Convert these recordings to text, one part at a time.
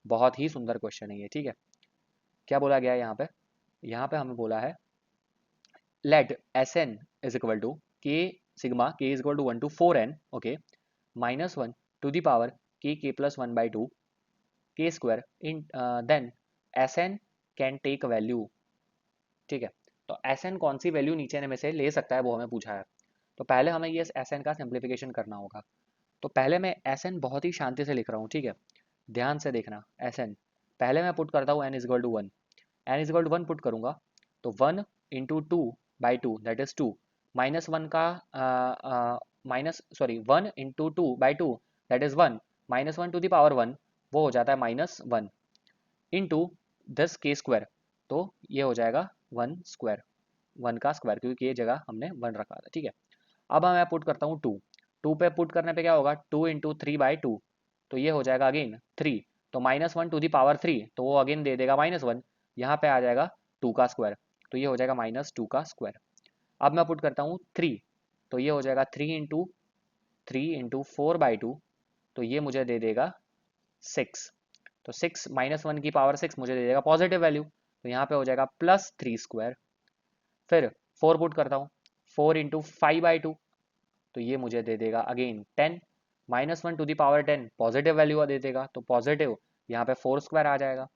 बहुत ही सुंदर क्वेश्चन है ये, ठीक है। क्या बोला गया है यहाँ पे हमें बोला है let S N is equal to K sigma K is equal to 1 to 4n, okay, minus 1 to the power K plus 1 by 2 K square in then S N can take value, ठीक है। तो S N कौन सी value नीचे में से ले सकता है वो हमें पूछा है। तो पहले हमें ये एस एन का सिंप्लीफिकेशन करना होगा। तो पहले मैं एस एन बहुत ही शांति से लिख रहा हूँ, ठीक है। ध्यान से देखना, एस एन पहले मैं पुट करता हूँ n is equal to one, n is equal to one put करूँगा तो one into two by two that is two, minus one का minus sorry one into two by two that is one, minus one to the power one वो हो जाता है minus one into दस के square, तो ये हो जाएगा वन स्क्वायर, वन का स्क्वायर क्योंकि ये जगह हमने वन रखा था, ठीक है। अब मैं पुट करता हूँ टू, टू पे पुट करने पे क्या होगा, two into three by two, तो ये हो जाएगा अगेन थ्री, तो minus one to the power three, तो वो अगेन दे देगा माइनस वन, यहाँ पे आ जाएगा टू का स्क्वायर, तो ये हो जाएगा माइनस टू का स्क्वायर। अब मैं पुट करता हूँ थ्री, तो ये हो जाएगा three into four by two, तो ये मुझे दे देगा सिक्स, तो सिक्स माइनस वन की पावर सिक्स मुझे दे देगा पॉजिटिव वैल्यू, तो यहाँ पे हो जाएगा प्लस थ्री स्क्वायर। फिर फोर पुट करता हूँ, four into five by two, तो ये मुझे दे देगा again ten, minus one to the power ten positive value दे देगा, तो पॉजिटिव यहाँ पे फोर स्क्वायर आ जाएगा।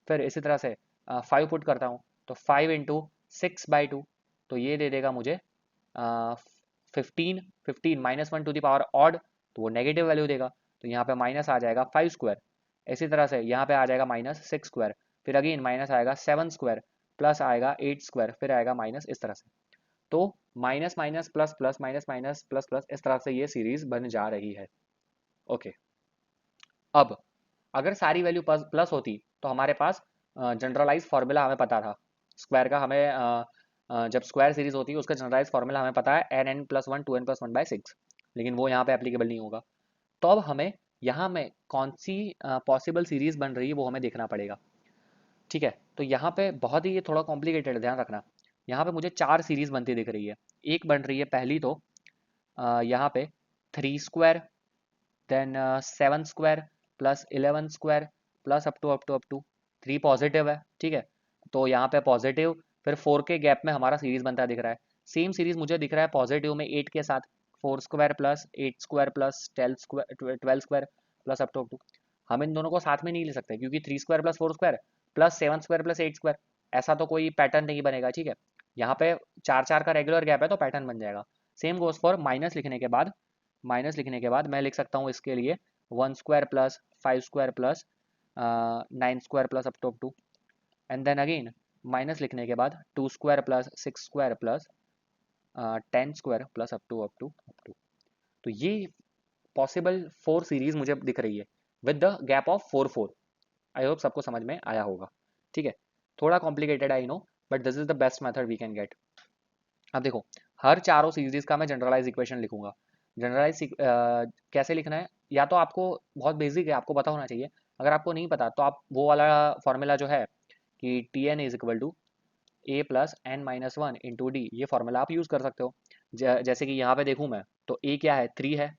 फिर इसी तरह से फाइव पुट करता हूँ, तो five into six by two, तो ये दे देगा मुझे fifteen, fifteen minus one to the power odd, तो वो नेगेटिव वैल्यू देगा, तो यहाँ पे माइनस आ जाएगा फाइव स्क्वायर। इसी तरह से यहाँ पे आ जाएगा माइनस सिक्स स्क्वायर, फिर अगेन माइनस आएगा सेवन स्क्वायर, प्लस आएगा एट स्क्वायर, फिर आएगा माइनस, इस तरह से। तो minus minus plus plus minus minus plus plus इस तरह से ये सीरीज बन जा रही है, ओके। अब अगर सारी वैल्यू प्लस होती तो हमारे पास जनरलाइज फार्मूला हमें पता था स्क्वायर का, हमें जब स्क्वायर सीरीज होती है उसका जनरलाइज फार्मूला हमें पता है N N plus one to N plus one by six, लेकिन वो यहाँ पे एप्लीकेबल नहीं होगा। तो अब हमें यहाँ में कौन सी पॉसिबल सीरीज बन रही है वो हमें देखना पड़ेगा, ठीक है। तो यहाँ पे बहुत ही ये थोड़ा कॉम्प्लिकेटेड है, ध्यान रखना। यहाँ पे मुझे चार सीरीज बनती दिख रही है। एक बन रही है पहली तो यहाँ पे three square, then seven square plus eleven square plus up to three positive है, ठीक है। तो यहाँ पे पॉजिटिव, फिर फोर के गैप में हमारा सीरीज बनता दिख रहा है। सेम सीरीज मुझे दिख रहा है पॉजिटिव में एट के साथ, four square plus eight square plus twelve square plus up to. हम इन दोनों को साथ में नहीं ले सकते क्योंकि three square plus four square plus seven square plus eight square, ऐसा तो कोई पैटर्न नहीं बनेगा, ठीक है। यहाँ पे चार चार का रेगुलर गैप है तो पैटर्न बन जाएगा। सेम गोज फॉर माइनस लिखने के बाद, माइनस लिखने के बाद मैं लिख सकता हूँ इसके लिए one square plus five square plus nine square plus up to, and then again minus लिखने के बाद two square plus six square plus ten square plus up to. तो ये पॉसिबल फोर सीरीज मुझे दिख रही है with the gap of four four. I hope सबको समझ में आया होगा, ठीक है। थोड़ा complicated I know, but this is the best method we can gate. अब देखो, हर चारों सीरीज का मैं जनरलाइज इक्वेशन लिखूंगा। जनरलाइज कैसे लिखना है, या तो आपको बहुत बेसिक है, आपको पता होना चाहिए। अगर आपको नहीं पता तो आप वो वाला फॉर्मूला जो है कि T N is equal to A plus N minus one into D, ये फॉर्मूला आप यूज़ कर सकते हो। जैसे कि यहाँ पे देखूँ मैं तो ए क्या है, थ्री है,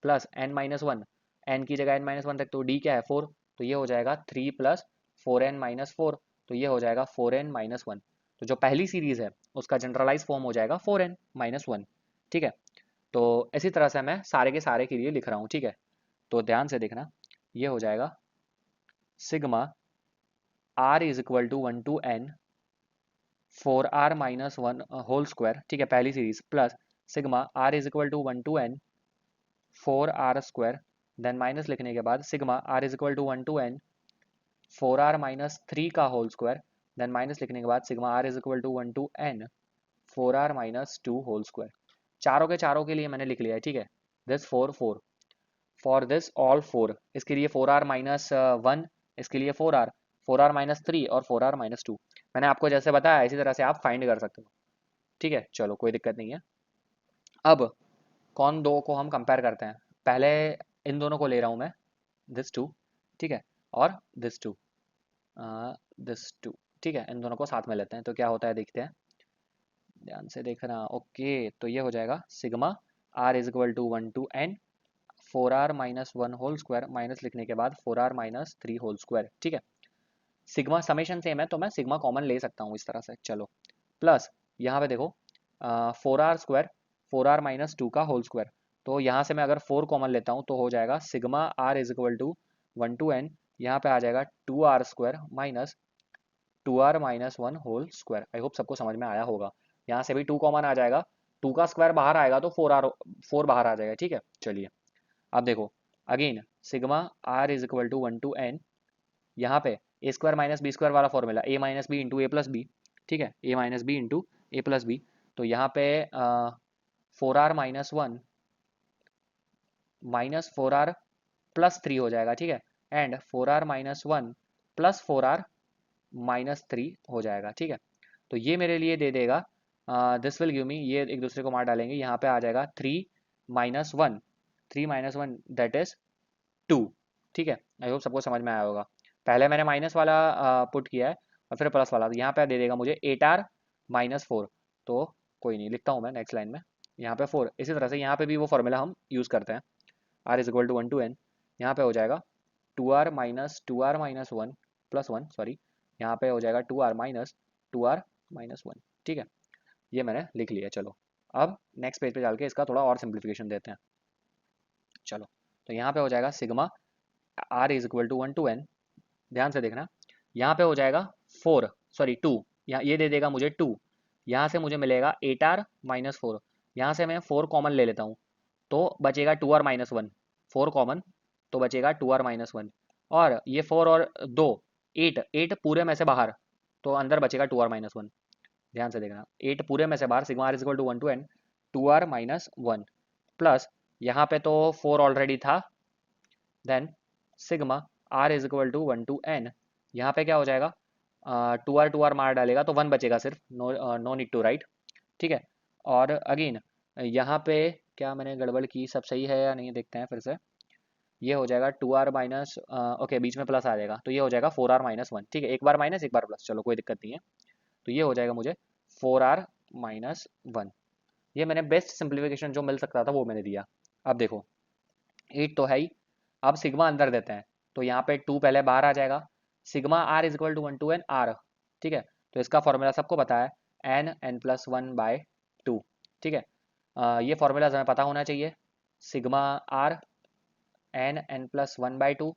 plus N minus one, N की जगह एन माइनस वन रख, तो डी क्या है, फोर, तो ये हो जाएगा three plus four N minus four, तो ये हो जाएगा फोर एन माइनस वन। तो जो पहली सीरीज है उसका जनरलाइज फॉर्म हो जाएगा फोर एन माइनस वन, ठीक है। तो इसी तरह से मैं सारे के सारे के लिए लिख रहा हूँ, ठीक है। तो ध्यान से देखना, ये हो जाएगा sigma R is equal to one to N four R minus one whole square, ठीक है, पहली series, plus sigma R is equal to one to N four R square, then minus लिखने के बाद sigma R is equal to one to N four R minus three का whole square, then minus लिखने के बाद sigma R is equal to one to N four R minus two whole square. चारों के चारों के लिए मैंने लिख लिया है, ठीक है। This four four for this all four, इसके लिए फोर आर माइनस वन, इसके लिए फोर आर माइनस थ्री और फोर आर माइनस टू। मैंने आपको जैसे बताया इसी तरह से आप फाइंड कर सकते हो, ठीक है। चलो कोई दिक्कत नहीं है। अब कौन दो को हम कंपेयर करते हैं, पहले इन दोनों को ले रहा हूँ मैं, दिस टू, ठीक है, और दिस टू, दिस टू, ठीक है, इन दोनों को साथ में लेते हैं तो क्या होता है देखते हैं। ध्यान से देखना, ओके। तो ये हो जाएगा sigma R is equal to one to N 4r minus 1 whole square minus लिखने के बाद 4r माइनस 3 होल स्क्वायर, ठीक है। सिग्मा समेशन सेम है तो मैं सिग्मा कॉमन ले सकता हूँ इस तरह से, चलो। प्लस यहाँ पे देखो 4r स्क्वायर 4r माइनस 2 का होल स्क्वायर, तो यहाँ से मैं अगर 4 कॉमन लेता हूँ तो हो जाएगा sigma r is equal to 1 to n, यहाँ पे आ जाएगा 2r square minus 2r minus 1 whole square. I hope सबको समझ में आया होगा। यहाँ से भी 2 कॉमन आ जाएगा, 2 का स्क्वायर बाहर आएगा तो 4 बाहर आ जाएगा, ठीक है। चलिए अब देखो again sigma r is equal to 1 to n, यहाँ पे A square minus B square वाला formula A minus B into A plus B, ठीक है, A minus B into A plus B. तो यहाँ पे 4r minus 1 minus 4r plus 3 हो जाएगा, ठीक है, and 4r minus 1 plus 4r minus 3 हो जाएगा, ठीक है। तो ये मेरे लिए दे देगा दिस विल गिव मी, ये एक दूसरे को मार डालेंगे, यहाँ पे आ जाएगा 3 माइनस 1, 3 माइनस 1 दैट इज 2, ठीक है। आई होप सबको समझ में आया होगा। पहले मैंने माइनस वाला पुट किया है और फिर प्लस वाला, तो यहाँ पे दे देगा मुझे 8r माइनस 4, तो कोई नहीं लिखता हूँ मैं नेक्स्ट लाइन में, यहाँ पे 4। इसी तरह से यहाँ पे भी वो फॉर्मूला हम यूज़ करते हैं, r is equal to 1 to n, यहाँ पे हो जाएगा 2r माइनस 1 प्लस 1, सॉरी, यहाँ पे हो जाएगा 2r माइनस 1, ठीक है। ये मैंने लिख लिया। चलो अब नेक्स्ट पेज पे चल के इसका थोड़ा और सिंप्लीफिकेशन देते हैं। चलो तो यहाँ पे हो जाएगा sigma r is equal to 1 to n, ध्यान से देखना, यहाँ पे हो जाएगा 4 सॉरी 2, यहाँ ये दे देगा मुझे 2, यहाँ से मुझे मिलेगा 8r माइनस 4, यहाँ से मैं 4 कॉमन ले लेता हूँ तो बचेगा 2r माइनस 1, 4 कॉमन तो बचेगा 2r माइनस 1, और ये 4 और 2 8 पूरे में से बाहर, तो अंदर बचेगा 2r माइनस 1। ध्यान से देखना 8 पूरे में से बाहर, sigma r is equal to 1 to n 2r minus 1 plus यहाँ पे तो 4 ऑलरेडी था, then sigma r is equal to 1 to n, यहाँ पे क्या हो जाएगा 2r मार डालेगा तो 1 बचेगा सिर्फ, नो नीड टू राइट, ठीक है। और अगेन यहाँ पे क्या मैंने गड़बड़ की, सब सही है या नहीं देखते हैं फिर से। ये हो जाएगा 2r माइनस ओके बीच में प्लस आ जाएगा तो ये हो जाएगा 4r माइनस 1, ठीक है, एक बार माइनस एक बार प्लस, चलो कोई दिक्कत नहीं है। तो ये हो जाएगा मुझे 4r माइनस 1। ये मैंने बेस्ट सिंप्लीफिकेशन जो मिल सकता था वो मैंने दिया। अब देखो 8 तो है ही, अब सिग्मा अंदर देते हैं तो यहाँ पे 2 पहले बाहर आ जाएगा, sigma r is equal to 1 to n r, ठीक है। तो इसका फॉर्मूला सबको पता है n प्लस 1 बाय 2, ठीक है। ये फॉर्मूला हमें पता होना चाहिए, sigma r n plus 1 by 2,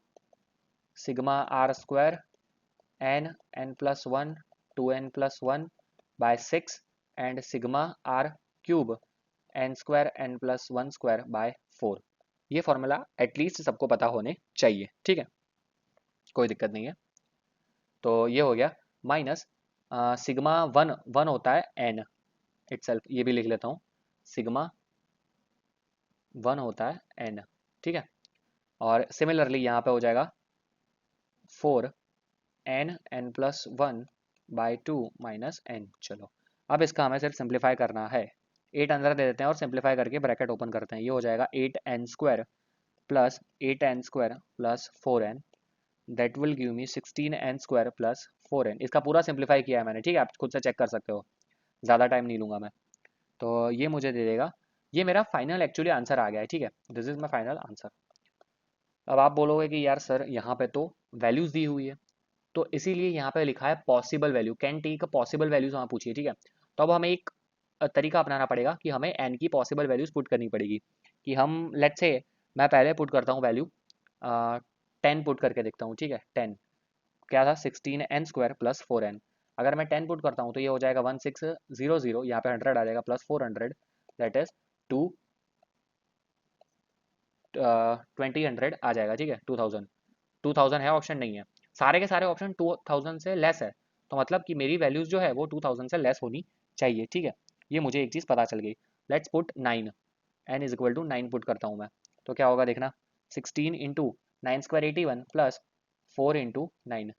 sigma r square n plus 1 2n plus 1 by 6 and sigma r cube n square n plus 1 square by 4। ये फॉर्मूला एटलीस्ट सबको पता होने चाहिए, ठीक है, कोई दिक्कत नहीं है। तो ये हो गया माइनस सिग्मा 1 होता है n इटसेल्फ, ये भी लिख लेता हूँ, सिग्मा 1 होता है n, ठीक है। और सिमिलरली यहाँ पे हो जाएगा 4 n plus 1 by 2 minus n। चलो अब इसका हमें सिर्फ सिंप्लीफाई करना है, 8 अंदर दे देते हैं और सिंप्लीफाई करके ब्रैकेट ओपन करते हैं। ये हो जाएगा 8n square plus 8n square plus 4n, that will give me 16n square plus 4n। इसका पूरा सिंप्लीफाई किया है मैंने, ठीक है, आप खुद से चेक कर सकते हो, ज़्यादा टाइम नहीं लूँगा मैं। तो ये मुझे दे देगा, ये मेरा फाइनल एक्चुअली आंसर आ गया है, ठीक है, this is my final answer. अब आप बोलोगे कि यार सर यहाँ पे तो वैल्यूज़ दी हुई है, तो इसीलिए यहाँ पे लिखा है possible value, can take possible values वहाँ पूछिए, ठीक है। तो अब हमें एक तरीका अपनाना पड़ेगा कि हमें एन की पॉसिबल वैल्यूज पुट करनी पड़ेगी, कि हम लेट्स से मैं पहले पुट करता हूँ वैल्यू 10 पुट करके देखता हूँ, ठीक है। 10 क्या था 16n स्क्वायर प्लस 4n, अगर मैं 10 पुट करता हूँ तो ये हो जाएगा 1600, यहाँ पे 100 आ जाएगा प्लस 400 दैट इज 2 2000 आ जाएगा, ठीक है। 2000 है, ऑप्शन नहीं है, सारे के सारे ऑप्शन 2000 से लेस है, तो मतलब कि मेरी वैल्यूज जो है वो 2000 से लेस होनी चाहिए, ठीक है। ये मुझे एक चीज़ पता चल गई। Let's put 9, n is equal to 9 put करता हूँ मैं, तो क्या होगा देखना 16 इंटू 9 स्क्वायर 81 प्लस 4 इंटू 9।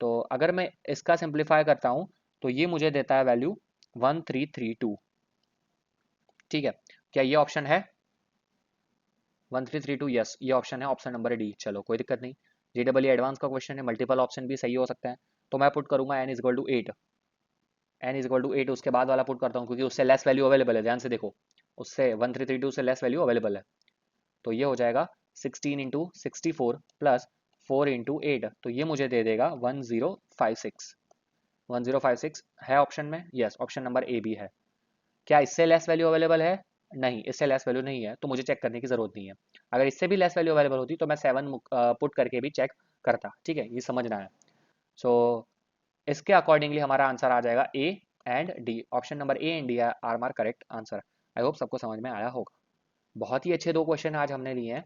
तो अगर मैं इसका सिंप्लीफाई करता हूँ तो ये मुझे देता है वैल्यू 1332, ठीक है। क्या ये ऑप्शन है 1332? यस, ये ऑप्शन है, ऑप्शन नंबर डी। चलो कोई दिक्कत नहीं, JEE एडवांस का क्वेश्चन है, मल्टीपल ऑप्शन भी सही हो सकता है। तो मैं पुट करूंगा n is equal to 8, n is equal to 8 उसके बाद वाला पुट करता हूँ क्योंकि उससे लेस वैल्यू अवेलेबल है, ध्यान से देखो, उससे 1332 से लेस वैल्यू अवेलेबल है। तो ये हो जाएगा 16 इंटू 64 प्लस 4 इंटू 8, तो ये मुझे दे देगा 1056। 1056 है ऑप्शन में, यस, ऑप्शन नंबर ए भी है। क्या इससे लेस वैल्यू अवेलेबल है? नहीं, इससे लेस वैल्यू नहीं है, तो मुझे चेक करने की ज़रूरत नहीं है। अगर इससे भी लेस वैल्यू अवेलेबल होती तो मैं 7 पुट करके भी चेक करता, ठीक है, ये समझना है। सो इसके अकॉर्डिंगली हमारा आंसर आ जाएगा A and D, option number A and D R मार करेक्ट आंसर। आई होप सबको समझ में आया होगा। बहुत ही अच्छे 2 क्वेश्चन आज हमने लिए हैं,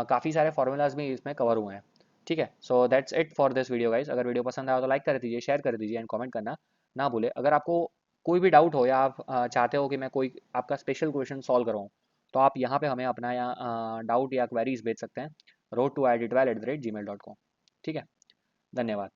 काफ़ी सारे फॉर्मूलाज भी इसमें कवर हुए हैं, ठीक है। So that's it for this video guys. अगर वीडियो पसंद आया तो लाइक कर दीजिए, शेयर कर दीजिए एंड कमेंट करना ना भूले। अगर आपको कोई भी डाउट हो या आप चाहते हो कि मैं कोई आपका स्पेशल क्वेश्चन सॉल्व कराऊँ, तो आप यहाँ पे हमें अपना डाउट या क्वेरीज भेज सकते हैं road2iit12@gmail.com, ठीक है। धन्यवाद।